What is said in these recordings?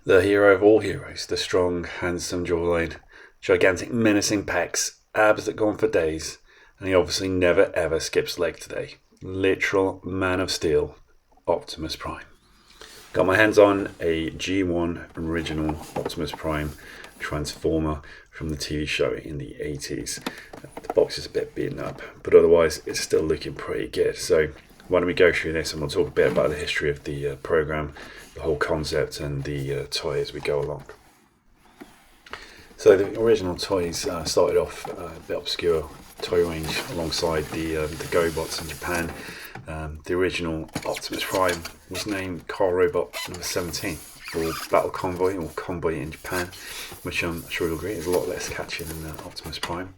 The hero of all heroes, the strong, handsome jawline, gigantic menacing pecs, abs that go on for days, and he obviously never ever skips leg day. Literal man of steel, Optimus Prime. Got my hands on a G1 original Optimus Prime Transformer from the TV show in the 80s. The box is a bit beaten up, but otherwise it's still looking pretty good. So why don't we go through this and we'll talk a bit about the history of the program, the whole concept and the toy as we go along. So the original toys started off a bit obscure toy range alongside the GoBots in Japan. The original Optimus Prime was named Car Robot number 17, or Battle Convoy, or Convoy in Japan, which I'm sure you'll agree is a lot less catchy than Optimus Prime.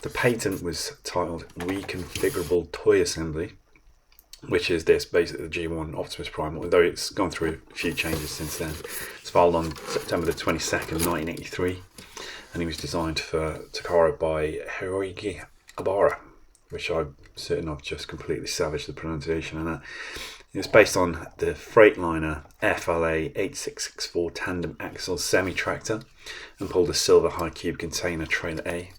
The patent was titled Reconfigurable Toy Assembly, which is this, basically the G1 Optimus Prime, although it's gone through a few changes since then. It's filed on September the 22nd, 1983, and he was designed for Takara by Hiroyuki Abara, which I'm certain I've just completely savaged the pronunciation of that. It's based on the Freightliner FLA 8664 tandem axle semi-tractor and pulled a silver high cube container trailer A.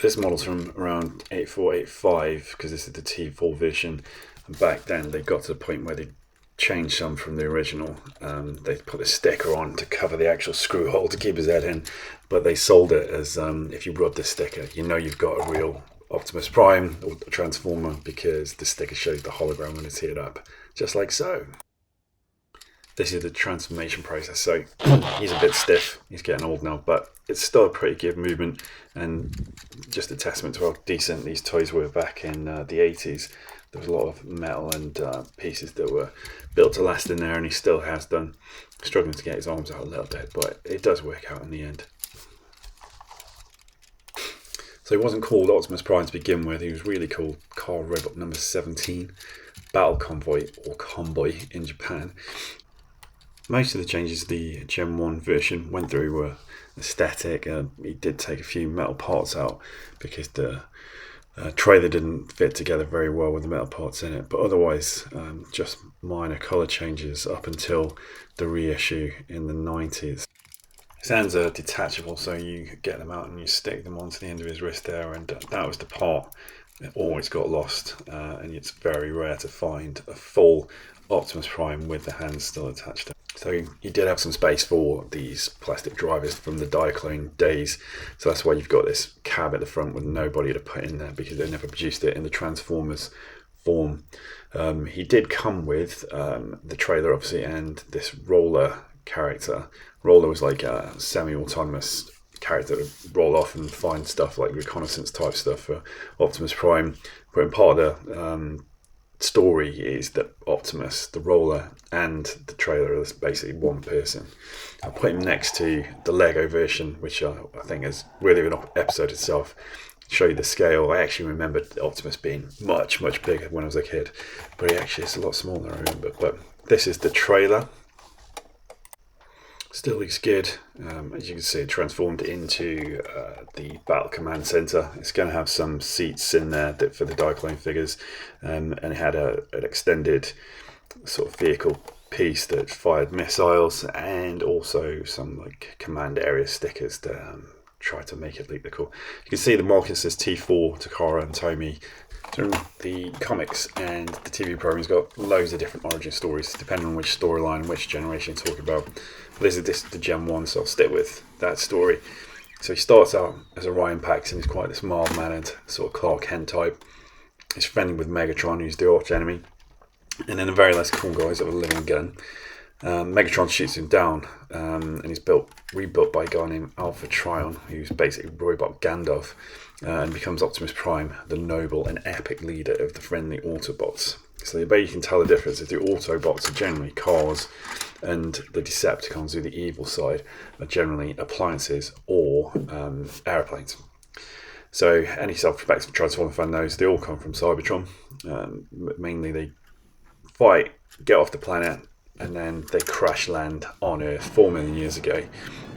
This model's from around 84, 85 because this is the T4 version, and back then they got to the point where they changed some from the original. They put a sticker on to cover the actual screw hole to keep his head in, but they sold it as if you rub this sticker you know you've got a real Optimus Prime or Transformer, because the sticker shows the hologram when it's heated up, just like so. This is the transformation process, so he's a bit stiff, he's getting old now, but it's still a pretty good movement and just a testament to how decent these toys were back in the 80s. There was a lot of metal and pieces that were built to last in there, and he still has done. Struggling to get his arms out a little bit, but it does work out in the end. So he wasn't called Optimus Prime to begin with, he was really called Car Robot number 17, Battle Convoy or Convoy in Japan. Most of the changes the Gen 1 version went through were aesthetic. He did take a few metal parts out because the trailer didn't fit together very well with the metal parts in it, but otherwise just minor colour changes up until the reissue in the 90s. His hands are detachable, so you get them out and you stick them onto the end of his wrist there, and that was the part that always got lost, and it's very rare to find a full Optimus Prime with the hands still attached. So you did have some space for these plastic drivers from the Diaclone days, so that's why you've got this cab at the front with nobody to put in there, because they never produced it in the Transformers form. He did come with the trailer obviously and this roller character. Roller was like a semi-autonomous character to roll off and find stuff like reconnaissance type stuff for Optimus Prime. But in part of the story is that Optimus, the roller, and the trailer is basically one person. I put him next to the Lego version, which I think is really an episode itself. Show you the scale. I actually remembered Optimus being much bigger when I was a kid, but he actually is a lot smaller, I remember. But this is the trailer. Still looks good. As you can see, it transformed into the Battle Command Center. It's going to have some seats in there for the Diaclone figures, and it had an extended sort of vehicle piece that fired missiles, and also some like command area stickers to try to make it look cool. You can see the marking says T4, Takara and Tomy. During the comics and the TV program's got loads of different origin stories depending on which storyline, which generation you're talking about. But this is the Gen 1, so I'll stick with that story. So he starts out as Orion Pax, and he's quite this mild-mannered sort of Clark Kent type. He's friendly with Megatron, who's the arch enemy, and then the very last cool guys have a living gun. Megatron shoots him down, and he's rebuilt by a guy named Alpha Trion, who's basically Robot Gandalf, and becomes Optimus Prime, the noble and epic leader of the friendly Autobots. So the way you can tell the difference is the Autobots are generally cars, and the Decepticons, who are the evil side, are generally appliances or aeroplanes. So any self-respecting Transformer fan knows they all come from Cybertron. Mainly they fight, get off the planet, and then they crash land on Earth 4 million years ago,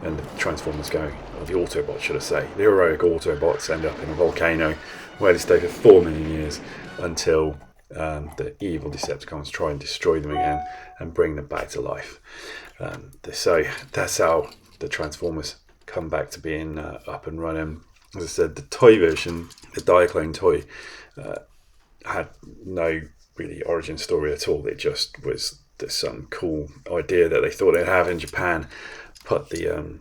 and the Transformers go, or the Autobots should I say, the heroic Autobots end up in a volcano where they stay for 4 million years until the evil Decepticons try and destroy them again and bring them back to life. So that's how the Transformers come back to being up and running. As I said, the toy version, the Diaclone toy, had no really origin story at all. It just was some cool idea that they thought they'd have in Japan, put the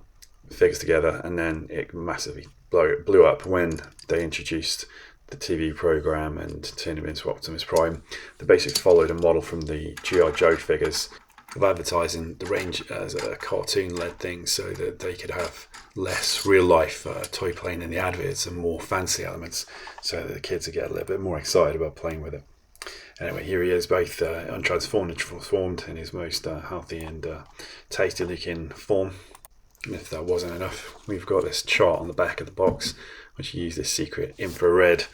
figures together, and then it massively blew up when they introduced the TV program and turned him into Optimus Prime. They basically followed a model from the G.I. Joe figures of advertising the range as a cartoon-led thing, so that they could have less real-life toy playing in the adverts and more fancy elements, so that the kids would get a little bit more excited about playing with it. Anyway, here he is, both untransformed and transformed in his most healthy and tasty-looking form. And if that wasn't enough, we've got this chart on the back of the box, which you use this secret infrared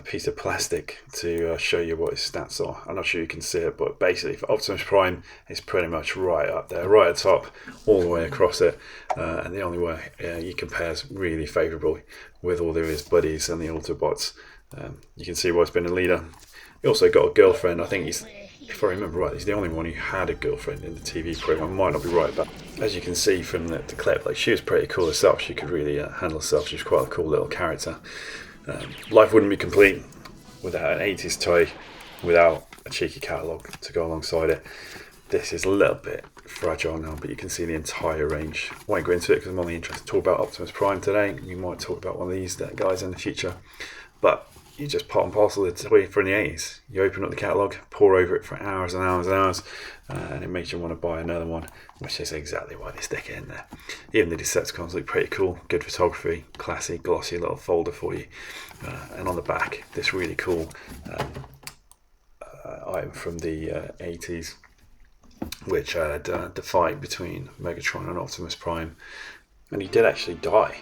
piece of plastic to show you what his stats are. I'm not sure you can see it, but basically for Optimus Prime, it's pretty much right up there, right at the top, all the way across it. And the only way he compares really favourably with all of his buddies and the Autobots. You can see why he's been a leader. He also got a girlfriend. I think he's, if I remember right, he's the only one who had a girlfriend in the TV program. I might not be right, but as you can see from the clip, like, she was pretty cool herself. She could really handle herself. She was quite a cool little character. Life wouldn't be complete without an 80s toy, without a cheeky catalogue to go alongside it. This is a little bit fragile now, but you can see the entire range. I won't go into it because I'm only interested to talk about Optimus Prime today. We might talk about one of these guys in the future, but you just part and parcel the toy from the 80s. You open up the catalogue, pour over it for hours and hours and hours, and it makes you want to buy another one, which is exactly why they stick it in there. Even the Decepticons look pretty cool, good photography, classy, glossy little folder for you. And on the back, this really cool item from the 80s, which had the fight between Megatron and Optimus Prime. And he did actually die.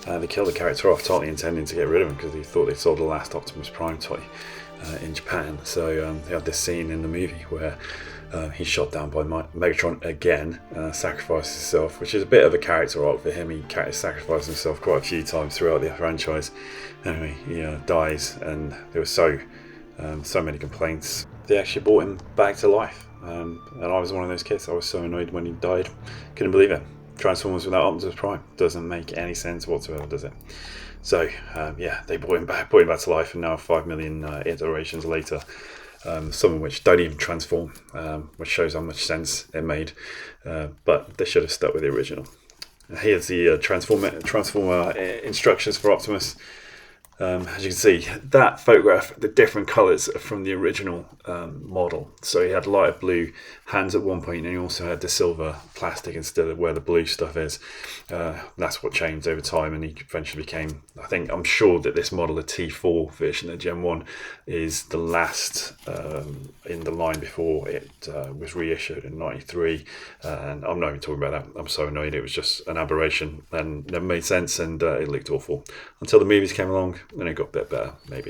They killed the character off, totally intending to get rid of him because they thought they sold the last Optimus Prime toy in Japan. So they had this scene in the movie where he's shot down by Megatron again, sacrifices himself, which is a bit of a character arc for him. He sacrificed himself quite a few times throughout the franchise. Anyway, he dies, and there were so many complaints. They actually brought him back to life, and I was one of those kids. I was so annoyed when he died, couldn't believe it. Transformers without Optimus Prime doesn't make any sense whatsoever, does it? So yeah, they brought him back to life, and now 5 million iterations later, some of which don't even transform, which shows how much sense it made. But they should have stuck with the original. Here's the transformer instructions for Optimus. As you can see, that photograph, the different colours from the original model. So he had lighter blue hands at one point, and he also had the silver plastic instead of where the blue stuff is. That's what changed over time, and he eventually became, I'm sure that this model, the T4 version, the Gen 1, is the last in the line before it was reissued in 93. And I'm not even talking about that. I'm so annoyed. It was just an aberration and never made sense, and it looked awful until the movies came along. Then it got a bit better, maybe.